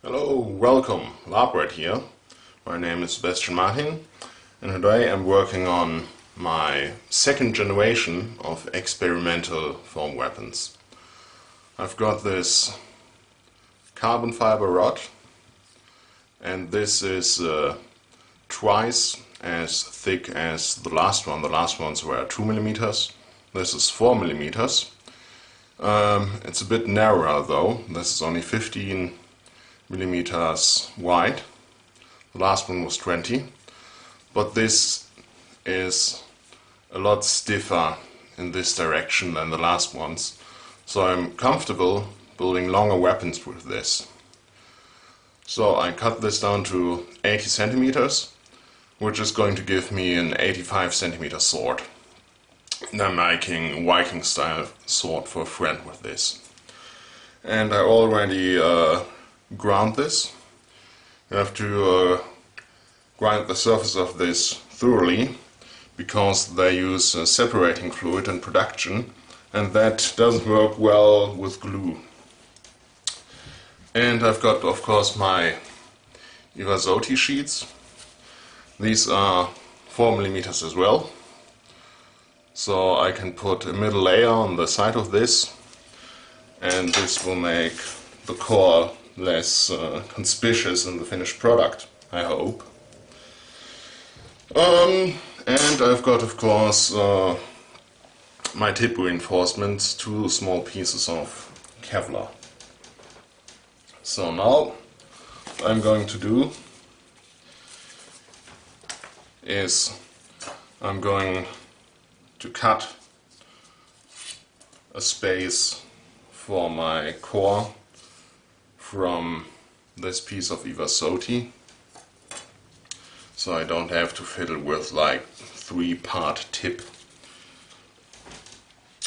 Hello, welcome, LarpWright here. My name is Sebastian Martin and today I'm working on my second generation of experimental foam weapons. I've got this carbon fiber rod and this is twice as thick as the last one. The last ones were 2 millimeters. This is 4 millimeters. It's a bit narrower though. This is only 15 millimeters wide. The last one was 20. But this is a lot stiffer in this direction than the last ones. So I'm comfortable building longer weapons with this. So I cut this down to 80 centimeters, which is going to give me an 85 centimeter sword. And I'm making Viking style sword for a friend with this. And I already ground this. You have to grind the surface of this thoroughly because they use separating fluid in production and that doesn't work well with glue. And I've got of course my Iwasoti sheets. These are 4 millimeters as well. So I can put a middle layer on the side of this and this will make the core less conspicuous in the finished product, I hope. And I've got of course my tip reinforcements, 2 small pieces of Kevlar. So now what I'm going to do is I'm going to cut a space for my core from this piece of Iwasoti, so I don't have to fiddle with like 3-part tip.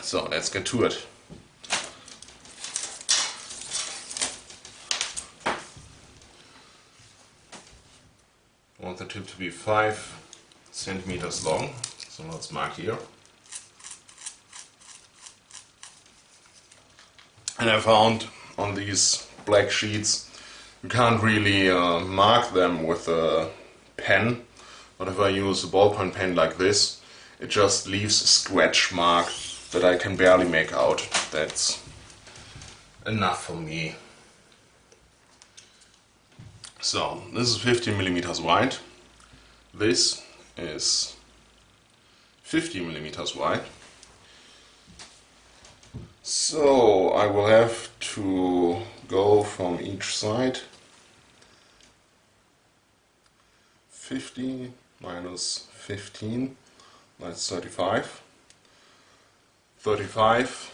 So let's get to it. I want the tip to be 5 centimeters long, so let's mark here. And I found on these black sheets you can't really mark them with a pen, but if I use a ballpoint pen like this, it just leaves a scratch mark that I can barely make out. That's enough for me. So this is 15 millimeters wide. This is 50 millimeters wide. So I will have to go from each side. 50 minus 15, that's 35. 35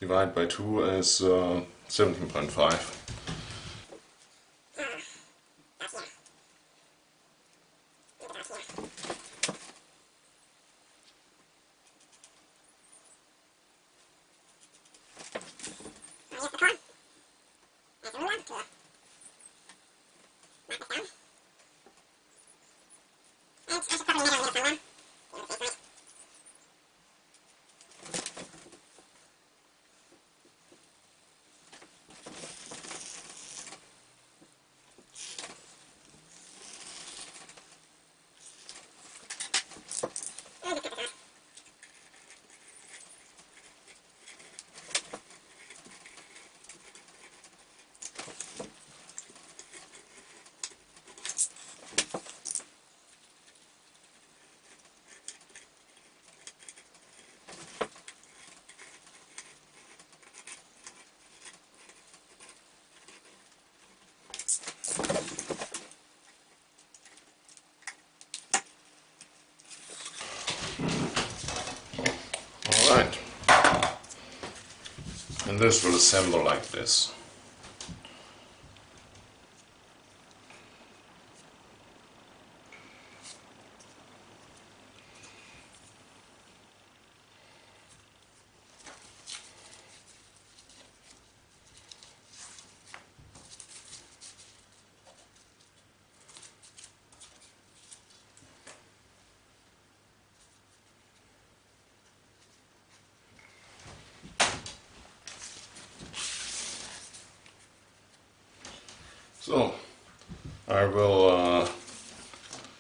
divided by 2 is 17.5. Alright, and this will assemble like this. So I will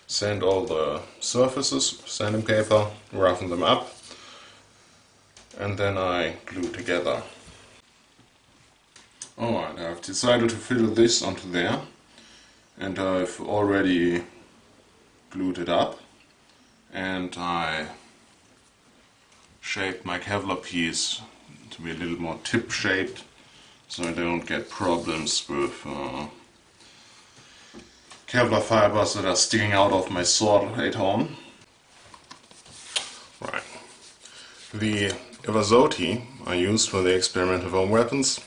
sand all the surfaces, sanding paper, roughen them up, and then I glue together. Alright, I've decided to fill this onto there, and I've already glued it up, and I shaped my Kevlar piece to be a little more tip shaped so I don't get problems with Kevlar fibers that are sticking out of my sword later on. Right. The Evasoti I used for the experimental foam weapons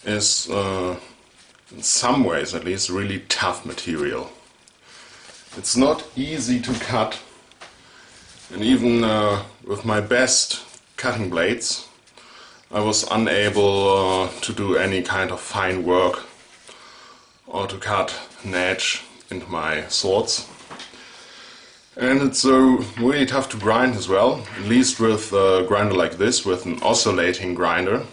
is, in some ways at least, really tough material. It's not easy to cut, and even with my best cutting blades I was unable to do any kind of fine work or to cut an edge into my swords. And it's really tough to grind as well, at least with a grinder like this, with an oscillating grinder.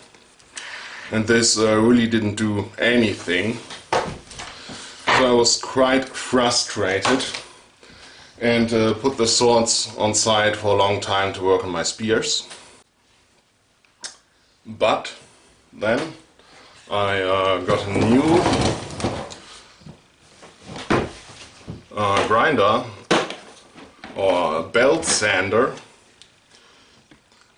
And this really didn't do anything. So I was quite frustrated and put the swords on side for a long time to work on my spears. But then I got a new grinder or belt sander,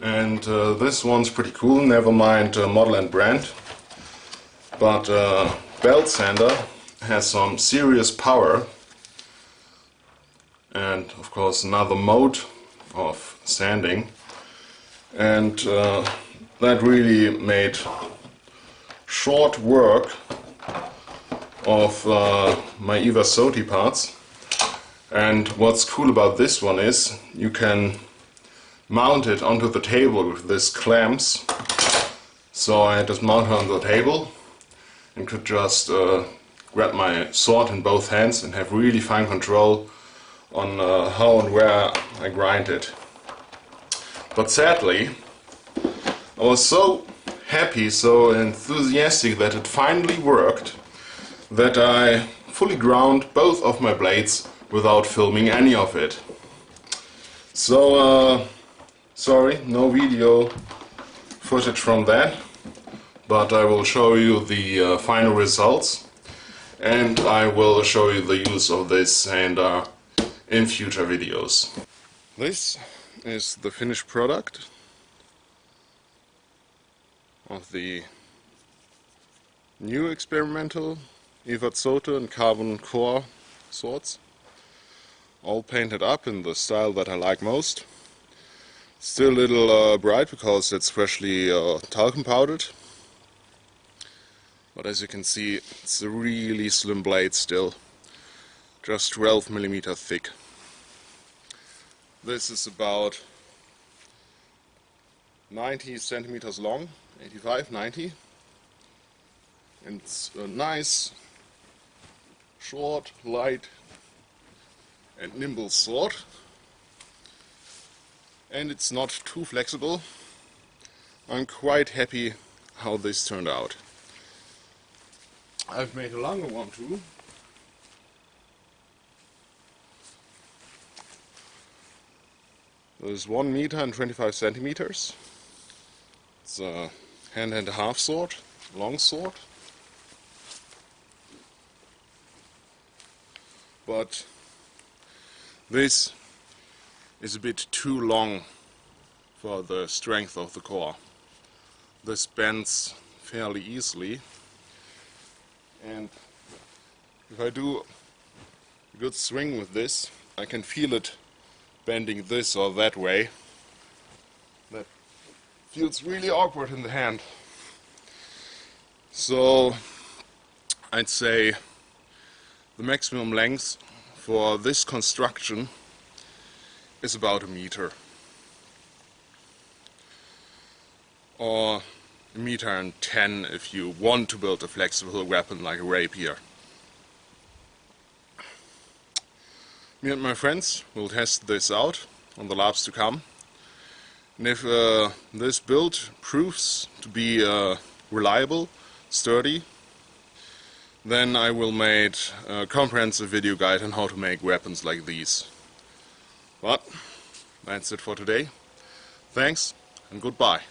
and this one's pretty cool, never mind model and brand, but belt sander has some serious power, and of course another mode of sanding, and that really made short work of my Evasoti parts. And what's cool about this one is you can mount it onto the table with these clamps. So I just mount it on the table and could just grab my sword in both hands and have really fine control on how and where I grind it. But sadly, I was so happy, so enthusiastic that it finally worked, that I fully ground both of my blades without filming any of it. So, sorry, no video footage from that, but I will show you the final results, and I will show you the use of this sander in future videos. This is the finished product of the new experimental Evasoti and carbon core swords, all painted up in the style that I like most. Still a little bright because it's freshly talcum powdered, but as you can see it's a really slim blade still, just 12mm thick. This is about 90 centimeters long, 85, 90, and it's a nice, short, light and nimble sword, and it's not too flexible. I'm quite happy how this turned out. I've made a longer one too. There's 1 meter and 25 centimeters. It's a hand and a half sword, long sword. But this is a bit too long for the strength of the core. This bends fairly easily, and if I do a good swing with this, I can feel it bending this or that way. That feels really awkward in the hand. So I'd say the maximum length for this construction is about 1 meter, or 1.10 meters if you want to build a flexible weapon like a rapier. Me and my friends will test this out on the LarpS to come, and if this build proves to be reliable, sturdy, then I will make a comprehensive video guide on how to make weapons like these. But that's it for today. Thanks and goodbye.